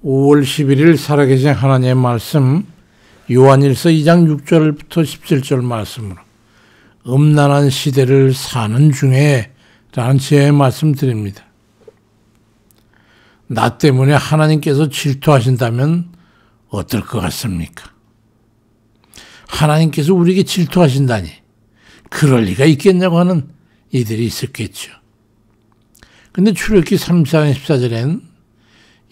5월 11일 살아계신 하나님의 말씀 요한일서 2장 6절부터 17절 말씀으로 음란한 시대를 사는 중에 라는 제의 말씀 드립니다. 나 때문에 하나님께서 질투하신다면 어떨 것 같습니까? 하나님께서 우리에게 질투하신다니 그럴 리가 있겠냐고 하는 이들이 있었겠죠. 근데 출애굽기 3장 14절엔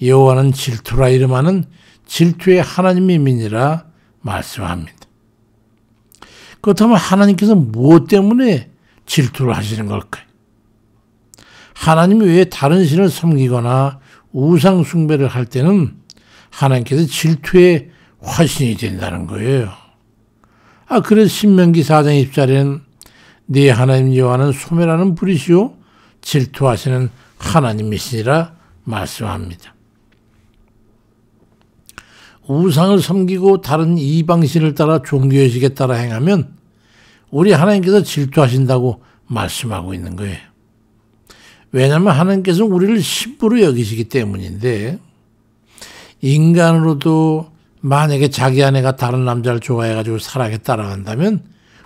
여호와는 질투라 이름하는 질투의 하나님의 민이라 말씀합니다. 그렇다면 하나님께서 무엇 때문에 질투를 하시는 걸까요? 하나님이 왜 다른 신을 섬기거나 우상 숭배를 할 때는 하나님께서 질투의 화신이 된다는 거예요. 그래서 신명기 4장 20절에는 네 하나님 여호와는 소멸하는 불이시오 질투하시는 하나님이시니라 말씀합니다. 우상을 섬기고 다른 이방신을 따라 종교의식에 따라 행하면 우리 하나님께서 질투하신다고 말씀하고 있는 거예요. 왜냐하면 하나님께서 우리를 신부로 여기시기 때문인데, 인간으로도 만약에 자기 아내가 다른 남자를 좋아해가지고 사랑에 따라간다면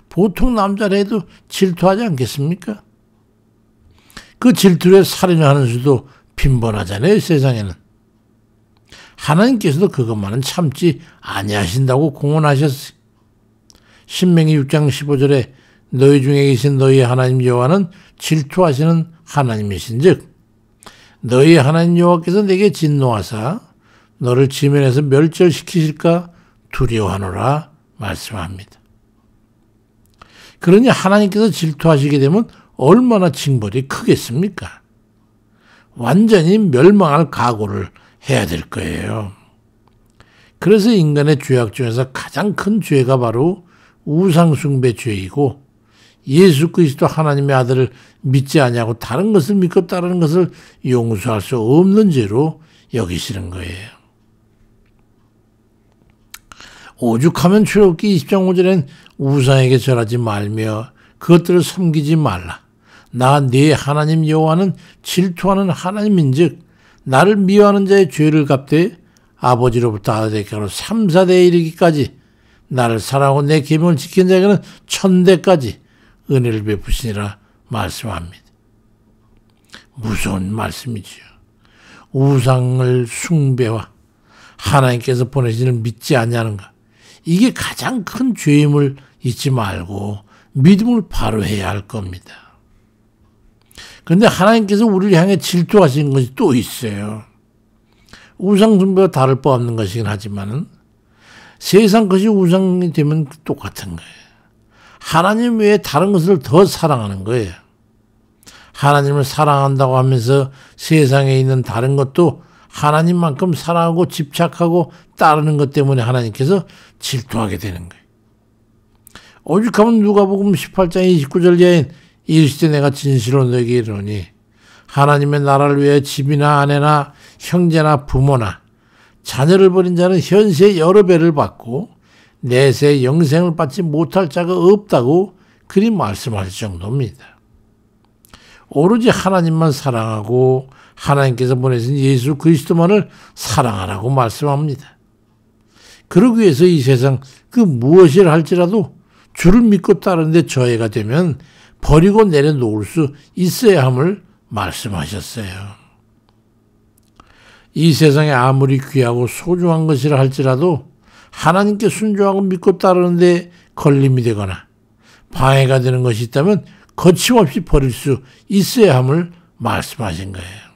보통 남자라도 질투하지 않겠습니까? 그 질투에 살인을 하는 수도 빈번하잖아요, 세상에는. 하나님께서도 그것만은 참지 아니하신다고 공언하셨어요. 신명기 6장 15절에 너희 중에 계신 너희 하나님 여호와는 질투하시는 하나님이신즉 너희 하나님 여호와께서 내게 진노하사 너를 지면에서 멸절시키실까 두려워하노라 말씀합니다. 그러니 하나님께서 질투하시게 되면 얼마나 징벌이 크겠습니까? 완전히 멸망할 각오를 해야 될 거예요. 그래서 인간의 죄악 중에서 가장 큰 죄가 바로 우상숭배 죄이고, 예수 그리스도 하나님의 아들을 믿지 아니하고 다른 것을 믿고 따르는 것을 용서할 수 없는 죄로 여기시는 거예요. 오죽하면 출애굽기 20장 5절엔 우상에게 절하지 말며 그것들을 섬기지 말라. 나 네 하나님 여호와는 질투하는 하나님인즉 나를 미워하는 자의 죄를 갚되 아버지로부터 아들에게로 3, 4대에 이르기까지 나를 사랑하고 내 계명을 지킨 자에게는 1000대까지 은혜를 베푸시니라 말씀합니다. 무서운 말씀이지요. 우상을 숭배와 하나님께서 보내시는 믿지 아니하는 것, 이게 가장 큰 죄임을 잊지 말고 믿음을 바로 해야 할 겁니다. 그런데 하나님께서 우리를 향해 질투하시는 것이 또 있어요. 우상 숭배와 다를 바 없는 것이긴 하지만은 세상 것이 우상이 되면 똑같은 거예요. 하나님 외에 다른 것을 더 사랑하는 거예요. 하나님을 사랑한다고 하면서 세상에 있는 다른 것도 하나님만큼 사랑하고 집착하고 따르는 것 때문에 하나님께서 질투하게 되는 거예요. 오죽하면 누가복음 18장 29절 이하엔 이르시되 내가 진실로 너에게 이르노니 하나님의 나라를 위해 집이나 아내나 형제나 부모나 자녀를 버린 자는 현세 여러 배를 받고 내세 영생을 받지 못할 자가 없다고 그리 말씀하실 정도입니다. 오로지 하나님만 사랑하고 하나님께서 보내신 예수 그리스도만을 사랑하라고 말씀합니다. 그러기 위해서 이 세상 그 무엇이라 할지라도 주를 믿고 따르는데 저해가 되면 버리고 내려놓을 수 있어야 함을 말씀하셨어요. 이 세상에 아무리 귀하고 소중한 것이라 할지라도 하나님께 순종하고 믿고 따르는데 걸림이 되거나 방해가 되는 것이 있다면 거침없이 버릴 수 있어야 함을 말씀하신 거예요.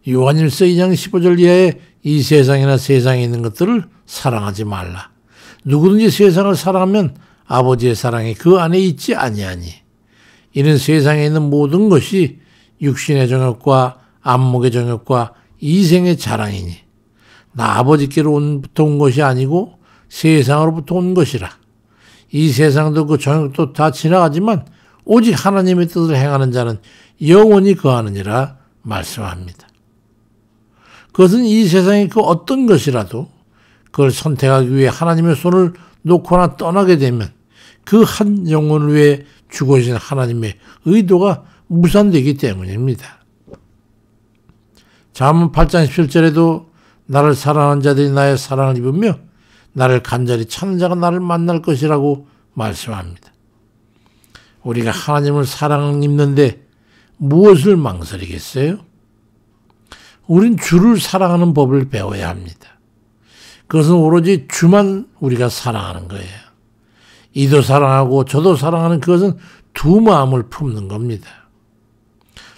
요한일서 2장 15절 이하에 이 세상이나 세상에 있는 것들을 사랑하지 말라. 누구든지 세상을 사랑하면 아버지의 사랑이 그 안에 있지 아니하니 이는 세상에 있는 모든 것이 육신의 정욕과 안목의 정욕과 이생의 자랑이니 나 아버지께로부터 온 것이 아니고 세상으로부터 온 것이라. 이 세상도 그 정욕도 다 지나가지만 오직 하나님의 뜻을 행하는 자는 영원히 거하느니라 말씀합니다. 그것은 이 세상의 그 어떤 것이라도 그걸 선택하기 위해 하나님의 손을 놓거나 떠나게 되면 그 한 영혼을 위해 죽으신 하나님의 의도가 무산되기 때문입니다. 잠언 8장 17절에도 나를 사랑하는 자들이 나의 사랑을 입으며 나를 간절히 찾는 자가 나를 만날 것이라고 말씀합니다. 우리가 하나님을 사랑 입는데 무엇을 망설이겠어요? 우린 주를 사랑하는 법을 배워야 합니다. 그것은 오로지 주만 우리가 사랑하는 거예요. 이도 사랑하고 저도 사랑하는 그것은 두 마음을 품는 겁니다.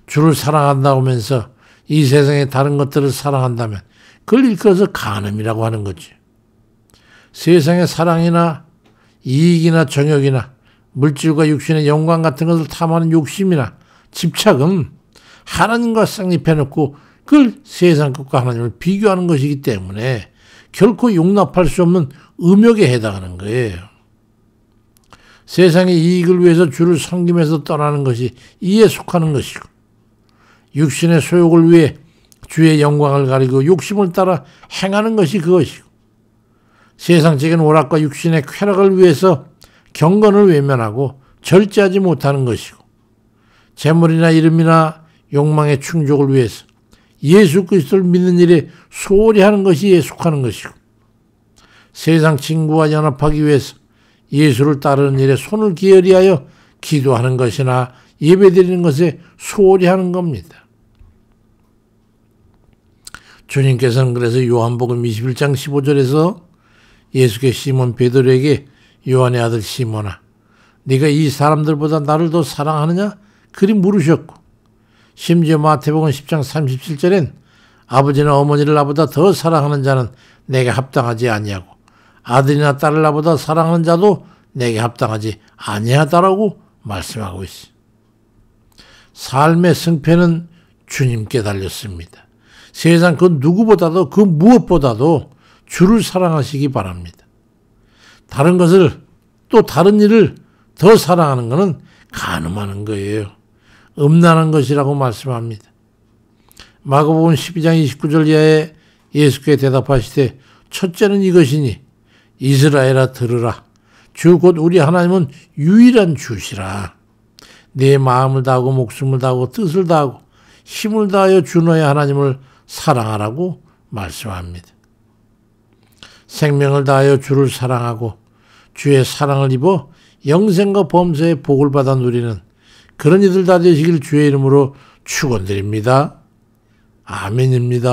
주를 사랑한다고 하면서 이 세상의 다른 것들을 사랑한다면 그걸 일컬어서 간음이라고 하는 거죠. 세상의 사랑이나 이익이나 정욕이나 물질과 육신의 영광 같은 것을 탐하는 욕심이나 집착은 하나님과 쌍립해놓고 그걸 세상 것과 하나님을 비교하는 것이기 때문에 결코 용납할 수 없는 음욕에 해당하는 거예요. 세상의 이익을 위해서 주를 섬기면서 떠나는 것이 이에 속하는 것이고, 육신의 소욕을 위해 주의 영광을 가리고 욕심을 따라 행하는 것이 그것이고, 세상적인 오락과 육신의 쾌락을 위해서 경건을 외면하고 절제하지 못하는 것이고, 재물이나 이름이나 욕망의 충족을 위해서 예수 그리스도를 믿는 일에 소홀히 하는 것이 이에 속하는 것이고, 세상 친구와 연합하기 위해서 예수를 따르는 일에 손을 기어리하여 기도하는 것이나 예배드리는 것에 소홀히 하는 겁니다. 주님께서는 그래서 요한복음 21장 15절에서 예수께서 시몬 베드로에게 요한의 아들 시몬아, 네가 이 사람들보다 나를 더 사랑하느냐? 그리 물으셨고, 심지어 마태복음 10장 37절엔 아버지나 어머니를 나보다 더 사랑하는 자는 내게 합당하지 아니하고 아들이나 딸을 나보다 사랑하는 자도 내게 합당하지 아니하다라고 말씀하고 있어요. 삶의 승패는 주님께 달렸습니다. 세상 그 누구보다도 그 무엇보다도 주를 사랑하시기 바랍니다. 다른 것을 또 다른 일을 더 사랑하는 것은 간음하는 거예요. 음란한 것이라고 말씀합니다. 마가복음 12장 29절 이하에 예수께 대답하시되 첫째는 이것이니 이스라엘아 들으라. 주 곧 우리 하나님은 유일한 주시라. 내 마음을 다하고 목숨을 다하고 뜻을 다하고 힘을 다하여 주 너의 하나님을 사랑하라고 말씀합니다. 생명을 다하여 주를 사랑하고 주의 사랑을 입어 영생과 범사의 복을 받아 누리는 그런 이들 다 되시길 주의 이름으로 축원드립니다. 아멘입니다.